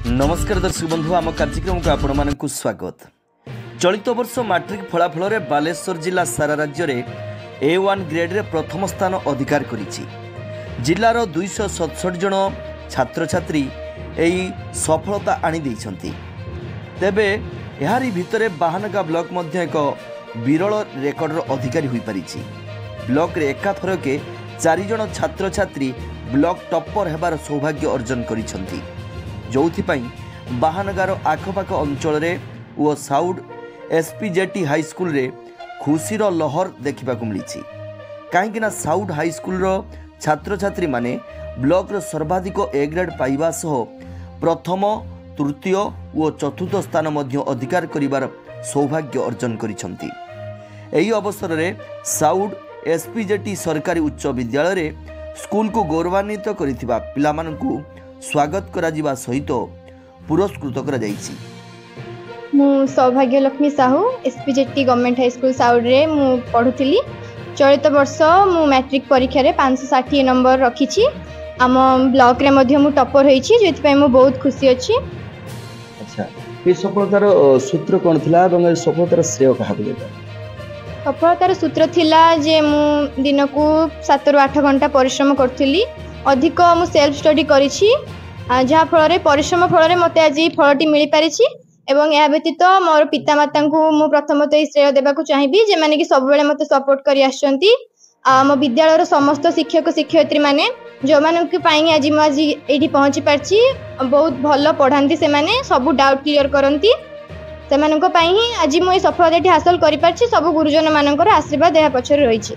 नमस्कार दर्शक बंधु आम कार्यक्रम को आपण मानक स्वागत। चलित वर्ष मैट्रिक फलाफल रे बालेश्वर जिला सारा राज्य रे A1 ग्रेड रे प्रथम स्थान अधिकार करिछि। जिलार 267 जन छात्र छात्री एई सफलता आनी दैछंती। तेबे एहारी भितरे बाहानगा ब्लॉक मध्य एक विरल रेकर्डर अधिकारी होई परिछि। ब्लॉक रे एकाथरके 4 जन छात्र छात्री ब्लॉक टॉपर हेबार सौभाग्य अर्जन करिछंती। जोथिपाई बाहानगार आखपाख अंचल ओ साउड एसपीजेटी हाईस्कल रे खुशीर लहर देखा मिली। कहीं साउड हाईस्कल छात्र छात्री माने ब्लॉक रो सर्वाधिक ए ग्रेड पाइबा सह प्रथम तृतीय और चतुर्थ स्थान मध्य अधिकार करिबार सौभाग्य अर्जन करिसंती। एही अवसर रे साउड एसपीजेटी सरकारी उच्च विद्यालय रे स्कूल को गौरवान्वित करिथिबा पिलामानकु स्वागत करा जिबा सहित पुरस्कृत करा जायछि। मु Saubhagya Lakshmi Sahu SPJT government high school साउड रे मु पढुथिली। चलित वर्ष मु मैट्रिक परीक्षा रे 560 नंबर रखिछि। आम ब्लॉक रे मध्य मु टॉपर होइछि, जेति पय मु बहुत खुशी अछि। अच्छा, ए सफलतार सूत्र कोन थिला एवं सफलतार श्रेय कहा देबा? सफलतार सूत्र थिला जे मु दिन को 7 ରୁ 8 घंटा परिश्रम करथिली। अधिक मु सेल्फ स्टडी करिछि, जहाँ फल परिश्रम फल मते आज फलटी मिल पारिछि। एवं यह व्यतीत मोर पिता माता को मु प्रथमतः श्रेय देबाक चाहिबी, जे माने कि सब बेले मते सपोर्ट करी आछंती। मो विद्यालय समस्त शिक्षक शिक्षयित्री माने जो माने के पाई आज मु आज एठी पहुंची पारछि। बहुत भलो पढांती, से माने सब डाउट क्लियर करंती। से माने को पाई ही आज मु ए सफलता हासिल करि पारछि। सब गुरुजन मानकर आशीर्वाद देह पछर रहिछि।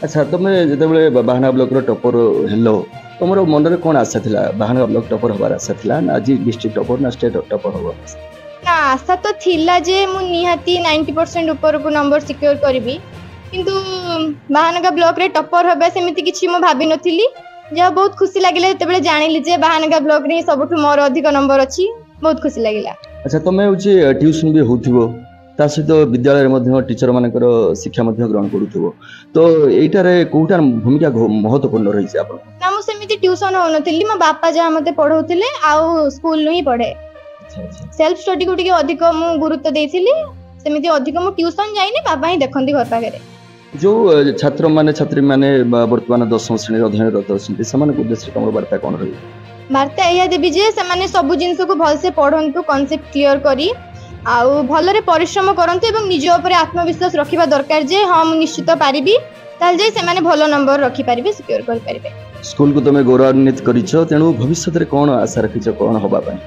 अच्छा, तुम जेतेबेले बाहाना ब्लॉक रो टॉपर हेलो, तुमरो मन रे कोन आशा थिला? बाहाना ब्लॉक टॉपर होबार आशा थिला ना आज डिस्ट्रिक्ट टॉपर ना स्टेट टॉपर होबो? ना, आशा तो थिला जे मु निहाती 90% ऊपर को नंबर सिक्योर करबी, किंतु बाहानगा ब्लॉक रे टॉपर होबे सेमिति किछि मु भाबी नथिली। जे बहुत खुशी लागिला जेतेबेले जानिली जे बाहानगा ब्लॉक रे सबठु मोर अधिक नंबर अछि। बहुत खुशी लागिला। अच्छा, तुम होछि ट्यूशन भी होथिबो, ता सहित विद्यालय मध्य टीचर मानकर शिक्षा मध्य ग्रहण करूथबो, तो एटारे कोटार भूमिका महत्वपूर्ण रही छै आपन? ना, मु सेमिति ट्यूशन होनथिली। मो बापा जहा मते पढौथिले आउ स्कूल ही पढे। सेल्फ स्टडी को टिके अधिक मु गुरुत्व देइथिली। सेमिति अधिक मु ट्यूशन जाइनी, बाबा ही देखंती घर पाखरे। जो छात्र माने छात्री माने वर्तमान 10वीं श्रेणी अध्ययन रत अछंती, समान उद्देश्य कमर वार्ता कोन रही? वार्ता एया देबी जे से माने सब जिंस को भल से पढंतु, कांसेप्ट क्लियर करी आउ भलरे परिश्रम करंतु एवं निज ऊपर आत्मविश्वास रखिबा दरकार जे हां मु निश्चित पारिबी। ताल जे से माने भलो नंबर रखि पारिबे, सिक्योर कर पारिबे। स्कूल को तुमे गौरवान्वित करिछो, तेनु भविष्य रे कोन आशा रखिछो, कोन होबा पय?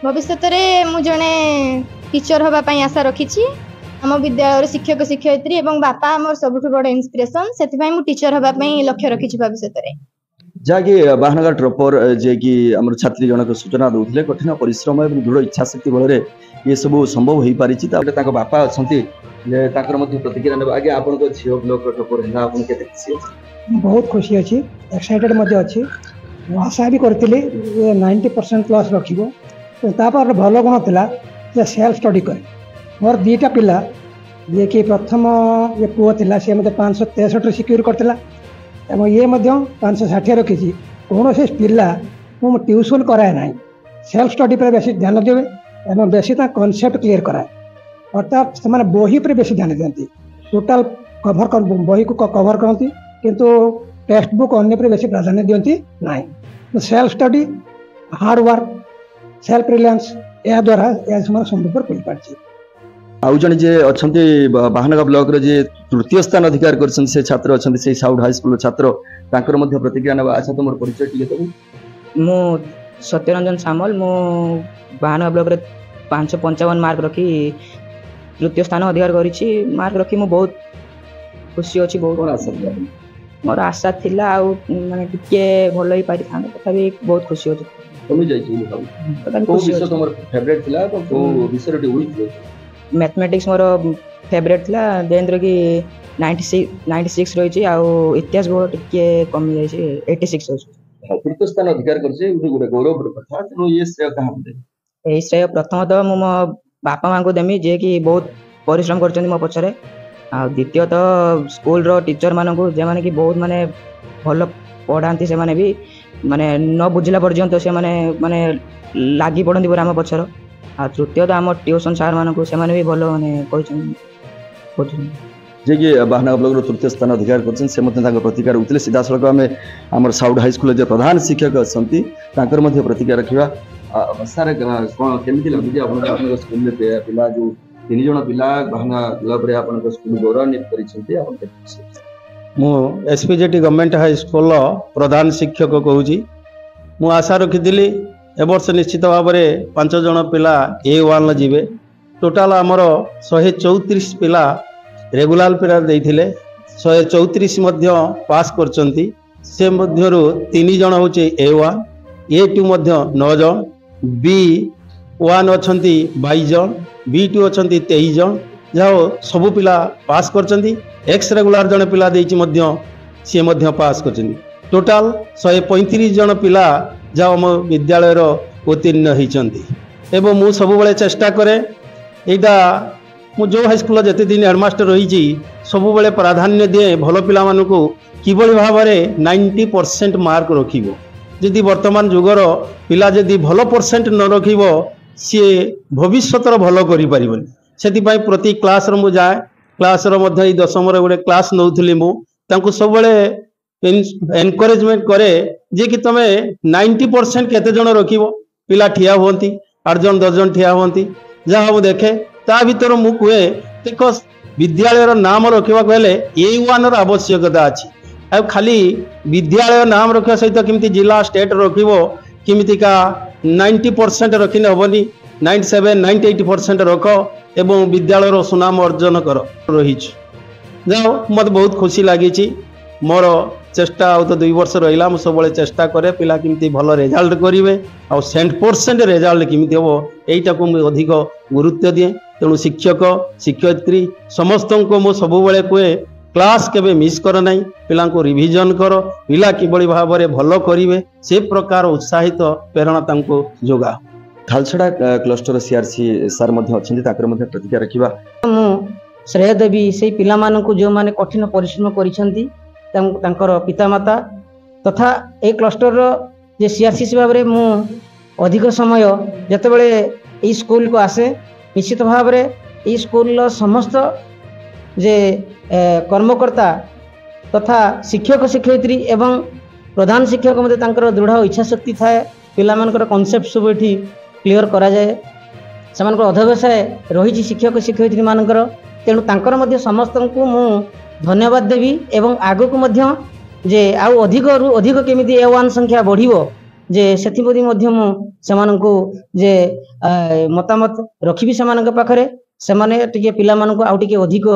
भविष्य रे मु जने टीचर होबा पय आशा रखिछि। हम विद्यालय शिक्षक शिक्षयित्री एवं बापा हमर सबठु बड़ इंस्पिरेशन, सेति पय मु टीचर होबा पय लक्ष्य रखिछि भविष्य रे। जाके बाहानगा टॉपर जे कि हमर छात्री जनक सूचना दउथिले कठिन परिश्रम एवं दृढ़ इच्छा शक्ति बलरे ये सब संभव होई पारिछि। ताको बापा अछंती जे ताकर मध्ये प्रतिक्रिया ने आगे आपन को छियो ब्लॉक टॉपर हैला, आपन केते खुशी अछि? बहुत खुशी अछि, एक्साइटेड मध्ये अछि। आशा भी करथिले 90% प्लस रखिबो। तो तापर भलो गुण थिला जे सेल्फ स्टडी करे। मोर दीटा पिला जे कि प्रथम ये पुओ थिला, से मते 563 सिक्योर करथिला एवं ये मध्य 560 रखिछि। कोनोसे पिला मु ट्यूशन कराए नाही, सेल्फ स्टडी पर बेसी ध्यान देबे एवं बेसी ता कॉन्सेप्ट क्लियर कराए। अर्थात से माने बही पर बेसी ध्यान देंती, टोटल कवर कर बही को कवर करती, किंतु टेक्स्ट बुक अन्य पर बेसी प्राधान्य दियंती नाही। तो self study, hard work, self reliance या द्वारा या समान संभव पर पड़ पाछि। आउ जने जे अछंती बाहानगा ब्लॉक रे जे तृतीय स्थान अधिकार करछन से छात्र अछंती, से साउड हाई स्कूल छात्र, तांकर मध्ये प्रतिक्रिया नेबा। अच्छा, तुमर परिचय टिके तबु? मु सत्यरंजन सामल, मु बाहानगा ब्लॉक रे 555 मार्क रखी तृतीय स्थान अधिकार करिछि। मार्क रखी मु बहुत खुशी अछि। बहुत आशा थिला? मोर आशा थिला आउ माने टिके भलो ही पारि थाने, तथापि बहुत खुशी अछि। तुम जाइछि बोली भाबु को विषय तुमर फेवरेट थिला, तो को विषय रे वीक थिला? मैथमेटिक्स मोर फेवरेट थिला, जेंद्र की 96 रहिछि आउ इतिहास बहुत टिके कमी जाइछि, 86 अछि। तृतीय स्थान अधिकार करछि, गुटे गौरव कथा। तो ये श्रेय कहां दे? ए श्रेय प्रथमतः मु मो बापा मां को देमी, जे कि बहुत परिश्रम करछन मो पछरे। आ द्वितीयतः स्कूल रो टीचर मानन को, जे माने कि बहुत माने भलो पढ़ांती, से माने भी ମାନେ ନ ବୁଝିଲା ପର୍ଯ୍ୟନ୍ତ ସେମାନେ ମାନେ ଲାଗି ପଡ଼ନ୍ତି ପୁରା ଆମ ପଛର। ଆଉ ତୃତୀୟତଃ ଆମ ଟ୍ୟୁସନ୍ ସାର୍ମାନଙ୍କୁ ସେମାନେ ବି ଭଲ ମାନେ କହିଛନ୍ତି। ଯିଏକି ବାହାନଗା ବ୍ଲକର ତୃତୀୟ ସ୍ଥାନ ଅଧିକାର କରିଛନ୍ତି ସେ ମଧ୍ୟ ତାଙ୍କ ପ୍ରତିକ୍ରିୟା ରହୁଥିଲେ। ସିଧାସଳଖ ଆମେ ଆମର ସାଉଥ ହାଇସ୍କୁଲର ଯେ ପ୍ରଧାନ ଶିକ୍ଷକ ଅଛନ୍ତି ତାଙ୍କର ମଧ୍ୟ ପ୍ରତିକ୍ରିୟା ରଖିବା। ସାର୍ କ'ଣ କେମିତି ଲାଗୁଛି ଆପଣଙ୍କ ସ୍କୁଲରେ ପିଲା ଯେଉଁ 3 ଜଣ ପିଲା ବାହାନଗା ବ୍ଲକରେ ଆପଣଙ୍କ ସ୍କୁଲ ଗୌରବାନ୍ୱିତ କରିଛନ୍ତି ଆପଣ ଦେଖୁଛି? ମୁଁ SPJT ଗଭର୍ଣ୍ଣମେଣ୍ଟ ହାଇସ୍କୁଲର ପ୍ରଧାନ ଶିକ୍ଷକ କହୁଛି। ମୁଁ ଆଶା ରଖିଥିଲି ଏ ବର୍ଷ ନିଶ୍ଚିତ ଭାବରେ 5 ଜଣ ପିଲା A1 ଯିବେ। ଟୋଟାଲ ଆମର 134 ପିଲା ରେଗୁଲାର ପିଲା ଦେଇଥିଲେ, 134 ମଧ୍ୟ ପାସ୍ କରିଛନ୍ତି। ସେ ମଧ୍ୟରୁ 3 ଜଣ ହେଉଛି A1, A2 ମଧ୍ୟ 9 ଜଣ, B1 ଅଛନ୍ତି 22 ଜଣ, B2 ଅଛନ୍ତି 23 ଜଣ। ଯାହା ସବୁ ପିଲା ପାସ୍ କରିଛନ୍ତି। ଏକ୍ସ ରେଗୁଲାର ଜଣେ ପିଲା ଦେଇଛି ମଧ୍ୟ ସିଏ ମଧ୍ୟ ପାସ୍ କରିଛନ୍ତି। ଟୋଟାଲ 135 ଜଣ ପିଲା ଯାହା ଆମ ବିଦ୍ୟାଳୟର ଉତ୍ତୀର୍ଣ୍ଣ ହୋଇଛନ୍ତି। ଏବଂ ମୁଁ ସବୁବେଳେ ଚେଷ୍ଟା କରେ, ଏଇଟା ମୁଁ ଯେଉଁ ହାଇସ୍କୁଲର ଯେତେ ଦିନ ହେଡ଼ମାଷ୍ଟର ରହିଛି ସବୁବେଳେ ପ୍ରାଧାନ୍ୟ ଦିଏ ଭଲ ପିଲାମାନଙ୍କୁ କିଭଳି ଭାବରେ 90% ମାର୍କ ରଖିବ। ଯଦି ବର୍ତ୍ତମାନ ଯୁଗର ପିଲା ଯଦି ଭଲ ପରସେଣ୍ଟ ନ ରଖିବ ସିଏ ଭବିଷ୍ୟତର ଭଲ କରିପାରିବନି। ସେଥିପାଇଁ ପ୍ରତି କ୍ଲାସ୍ର ମୁଁ ଯାଏ। କ୍ଲାସ୍ର ମଧ୍ୟ ଏଇ 10ମରେ ଗୋଟେ କ୍ଲାସ୍ ନେଉଥିଲି ମୁଁ ତାଙ୍କୁ ସବୁବେଳେ ଏନକରେଜମେଣ୍ଟ କରେ ଯେ କି ତୁମେ 90% କେତେ ଜଣ ରଖିବ। ପିଲା ଠିଆ ହୁଅନ୍ତି, 8 ଜଣ 10 ଜଣ ଠିଆ ହୁଅନ୍ତି। ଯାହା ମୁଁ ଦେଖେ ତା ଭିତରୁ ମୁଁ କୁହେ ଦେଖ ବିଦ୍ୟାଳୟର ନାମ ରଖିବାକୁ ହେଲେ A1ର ଆବଶ୍ୟକତା ଅଛି। ଆଉ ଖାଲି ବିଦ୍ୟାଳୟ ନାମ ରଖିବା ସହିତ କେମିତି ଜିଲ୍ଲା ଷ୍ଟେଟ୍ ରଖିବ, କେମିତିକା 90% ରଖିଲେ ହେବନି। 97, 98% ରଖ ଏବଂ ବିଦ୍ୟାଳୟର ସୁନାମ ଅର୍ଜନ କର ରହିଛି। ଯାହା ମୋତେ ବହୁତ ଖୁସି ଲାଗିଛି। ମୋର ଚେଷ୍ଟା ଆଉ ତ 2 ବର୍ଷ ରହିଲା। ମୁଁ ସବୁବେଳେ ଚେଷ୍ଟା କରେ ପିଲା କେମିତି ଭଲ ରେଜଲ୍ଟ କରିବେ ଆଉ 100% ରେଜଲ୍ଟ କେମିତି ହେବ ଏଇଟାକୁ ମୁଁ ଅଧିକ ଗୁରୁତ୍ୱ ଦିଏ। ତେଣୁ ଶିକ୍ଷକ ଶିକ୍ଷୟିତ୍ରୀ ସମସ୍ତଙ୍କୁ ମୁଁ ସବୁବେଳେ କୁହେ କ୍ଲାସ୍ କେବେ ମିସ୍ କର ନାହିଁ, ପିଲାଙ୍କୁ ରିଭିଜନ୍ କର, ପିଲା କିଭଳି ଭାବରେ ଭଲ କରିବେ ସେ ପ୍ରକାର ଉତ୍ସାହିତ ପ୍ରେରଣା ତାଙ୍କୁ ଯୋଗାଅ। ଖାଲସଡ଼ା କ୍ଲଷ୍ଟର CRC ସାର୍ ମଧ୍ୟ ଅଛନ୍ତି, ତାଙ୍କର ମଧ୍ୟ ପ୍ରତିକ୍ରିୟା ରଖିବା। ମୁଁ ଶ୍ରେୟ ଦେବି ସେଇ ପିଲାମାନଙ୍କୁ ଯେଉଁମାନେ କଠିନ ପରିଶ୍ରମ କରିଛନ୍ତି, ତାଙ୍କର ପିତାମାତା ତଥା ଏ କ୍ଲଷ୍ଟରର ଯେ CRC ଭାବରେ ମୁଁ ଅଧିକ ସମୟ ଯେତେବେଳେ ଏଇ ସ୍କୁଲକୁ ଆସେ ନିଶ୍ଚିତ ଭାବରେ ଏଇ ସ୍କୁଲର ସମସ୍ତ ଯେ କର୍ମକର୍ତ୍ତା ତଥା ଶିକ୍ଷକ ଶିକ୍ଷୟିତ୍ରୀ ଏବଂ ପ୍ରଧାନ ଶିକ୍ଷକ ମଧ୍ୟ ତାଙ୍କର ଦୃଢ଼ ଇଚ୍ଛାଶକ୍ତି ଥାଏ। ପିଲାମାନଙ୍କର କନସେପ୍ଟ ସବୁ ଏଠି କ୍ଲିଅର କରାଯାଏ। ସେମାନଙ୍କର ଅଧ୍ୟବସାୟ ରହିଛି ଶିକ୍ଷକ ଶିକ୍ଷୟିତ୍ରୀମାନଙ୍କର। ତେଣୁ ତାଙ୍କର ମଧ୍ୟ ସମସ୍ତଙ୍କୁ ମୁଁ ଧନ୍ୟବାଦ ଦେବି ଏବଂ ଆଗକୁ ମଧ୍ୟ ଯେ ଆଉ ଅଧିକରୁ ଅଧିକ କେମିତି A1 ସଂଖ୍ୟା ବଢ଼ିବ ଯେ ସେଥିପ୍ରତି ମଧ୍ୟ ମୁଁ ସେମାନଙ୍କୁ ଯେ ମତାମତ ରଖିବି ସେମାନଙ୍କ ପାଖରେ। ସେମାନେ ଟିକେ ପିଲାମାନଙ୍କୁ ଆଉ ଟିକେ ଅଧିକ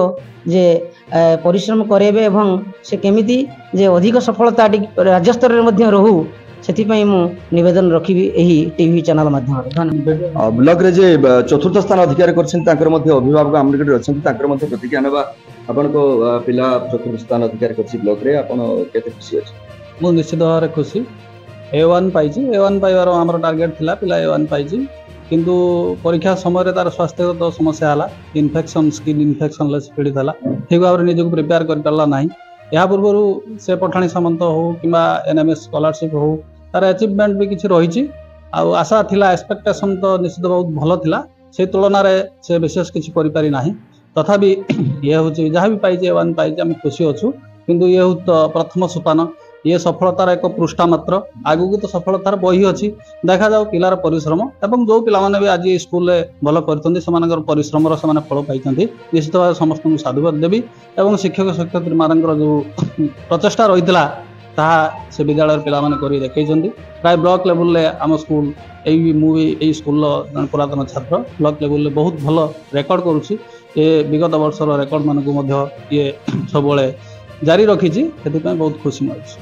ଯେ ପରିଶ୍ରମ କରାଇବେ ଏବଂ ସେ କେମିତି ଯେ ଅଧିକ ସଫଳତା ରାଜ୍ୟସ୍ତରରେ ମଧ୍ୟ ରହୁ ସେଥିପାଇଁ ମୁଁ ନିବେଦନ ରଖିବି ଏହି ଟିଭି ଚ୍ୟାନେଲ ମାଧ୍ୟମରେ। ଧନ୍ୟବାଦ। ବ୍ଲକରେ ଯେ 4ର୍ଥ ସ୍ଥାନ ଅଧିକାର କରିଛନ୍ତି ତାଙ୍କର ମଧ୍ୟ ଅଭିଭାବକ ଆମ ନିକଟରେ ଅଛନ୍ତି, ତାଙ୍କର ମଧ୍ୟ ପ୍ରତିକ୍ରିୟା ନେବା। ଆପଣଙ୍କ ପିଲା 4ର୍ଥ ସ୍ଥାନ ଅଧିକାର କରିଛି ବ୍ଲକରେ, ଆପଣ କେତେ ଖୁସି ଅଛି? ମୁଁ ନିଶ୍ଚିତ ଭାବରେ ଖୁସି। A1 ପାଇଛି। A1 ପାଇବାର ଆମର ଟାର୍ଗେଟ୍ ଥିଲା, ପିଲା A1 ପାଇଛି। କିନ୍ତୁ ପରୀକ୍ଷା ସମୟରେ ତାର ସ୍ୱାସ୍ଥ୍ୟଗତ ସମସ୍ୟା ହେଲା, ଇନଫେକ୍ସନ୍ ସ୍କିନ୍ ଇନଫେକ୍ସନ୍ରେ ସେ ପୀଡ଼ିତ ହେଲା। ଠିକ୍ ଭାବରେ ନିଜକୁ ପ୍ରିପେୟାର କରିପାରିଲା ନାହିଁ। ଏହା ପୂର୍ବରୁ ସେ ପଠାଣି ସାମନ୍ତ ହେଉ କିମ୍ବା NMS ସ୍କଲାରସିପ୍ ହେଉ ତାର ଆଚିଭମେଣ୍ଟ ବି କିଛି ରହିଛି। ଆଉ ଆଶା ଥିଲା, ଏକ୍ସପେକ୍ଟେସନ୍ ତ ନିଶ୍ଚିତ ବହୁତ ଭଲ ଥିଲା। ସେଇ ତୁଳନାରେ ସେ ବିଶେଷ କିଛି କରିପାରି ନାହିଁ। ତଥାପି ଇଏ ହେଉଛି ଯାହା ବି ପାଇଛି A1 ପାଇଛି, ଆମେ ଖୁସି ଅଛୁ। କିନ୍ତୁ ଇଏ ହେଉଛି ତ ପ୍ରଥମ ସୋପାନ, ଇଏ ସଫଳତାର ଏକ ପୃଷ୍ଠା ମାତ୍ର। ଆଗକୁ ତ ସଫଳତାର ବହି ଅଛି, ଦେଖାଯାଉ ପିଲାର ପରିଶ୍ରମ ଏବଂ ଯେଉଁ ପିଲାମାନେ ବି ଆଜି ସ୍କୁଲରେ ଭଲ କରିଛନ୍ତି ସେମାନଙ୍କର ପରିଶ୍ରମର ସେମାନେ ଫଳ ପାଇଛନ୍ତି। ନିଶ୍ଚିତ ଭାବେ ସମସ୍ତଙ୍କୁ ସାଧୁବାଦ ଦେବି ଏବଂ ଶିକ୍ଷକ ଶିକ୍ଷୟିତ୍ରୀମାନଙ୍କର ଯେଉଁ ପ୍ରଚେଷ୍ଟା ରହିଥିଲା ତାହା ସେ ବିଦ୍ୟାଳୟର ପିଲାମାନେ କରି ଦେଖାଇଛନ୍ତି। ପ୍ରାୟ ବ୍ଲକ ଲେବୁଲରେ ଆମ ସ୍କୁଲ ମୁଁ ବି ଏଇ ସ୍କୁଲର ଜଣେ ପୁରାତନ ଛାତ୍ର, ବ୍ଲକ ଲେବୁଲରେ ବହୁତ ଭଲ ରେକର୍ଡ଼ କରୁଛି। ଏ ବିଗତ ବର୍ଷର ରେକର୍ଡ଼ମାନଙ୍କୁ ମଧ୍ୟ ଇଏ ସବୁବେଳେ ଜାରି ରଖିଛି, ସେଥିପାଇଁ ବହୁତ ଖୁସି ମିଳୁଛି।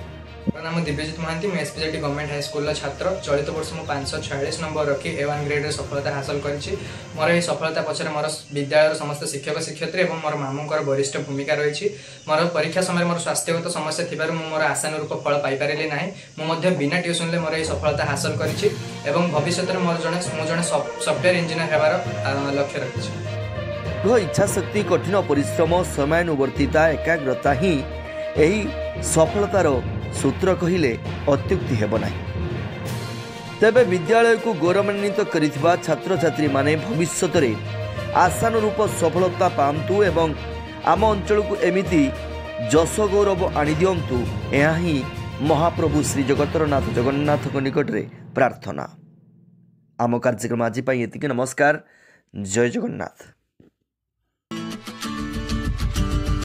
ମୋ ନାମ ଦିବ୍ୟଜିତ ମହାନ୍ତି, ମୁଁ SPJT ଗଭର୍ଣ୍ଣମେଣ୍ଟ ହାଇସ୍କୁଲର ଛାତ୍ର। ଚଳିତ ବର୍ଷ ମୁଁ 546 ନମ୍ବର ରଖି A1 ଗ୍ରେଡ୍ରେ ସଫଳତା ହାସଲ କରିଛି। ମୋର ଏହି ସଫଳତା ପଛରେ ମୋର ବିଦ୍ୟାଳୟର ସମସ୍ତ ଶିକ୍ଷକ ଶିକ୍ଷୟିତ୍ରୀ ଏବଂ ମୋର ମାମୁଙ୍କର ବରିଷ୍ଠ ଭୂମିକା ରହିଛି। ମୋର ପରୀକ୍ଷା ସମୟରେ ମୋର ସ୍ୱାସ୍ଥ୍ୟଗତ ସମସ୍ୟା ଥିବାରୁ ମୁଁ ମୋର ଆଶାନୁରୂପ ଫଳ ପାଇପାରିଲି ନାହିଁ। ମୁଁ ମଧ୍ୟ ବିନା ଟ୍ୟୁସନରେ ମୋର ଏହି ସଫଳତା ହାସଲ କରିଛି ଏବଂ ଭବିଷ୍ୟତରେ ମୁଁ ଜଣେ ସଫ୍ଟୱେୟାର ଇଞ୍ଜିନିୟର ହେବାର ଲକ୍ଷ୍ୟ ରଖିଛି। ଦୃଢ଼ ଇଚ୍ଛାଶକ୍ତି, କଠିନ ପରିଶ୍ରମ, ସମୟାନୁବର୍ତ୍ତିତା, ଏକାଗ୍ରତା ହିଁ ଏହି ସଫଳତାର सूत्र कहिले अत्युक्ति हेब नाही। तेबे विद्यालय को गौरवान्वित करिथिबा छात्र छात्री माने भविष्य रे आशानुरूप सफलता पांतु एवं आम अंचल को एमिति जश गौरव आनी दियंतु यह ही महाप्रभु श्री जगतरनाथ जगन्नाथ निकट रे प्रार्थना। आम कार्यक्रम आज एतिके। नमस्कार। जय जगन्नाथ।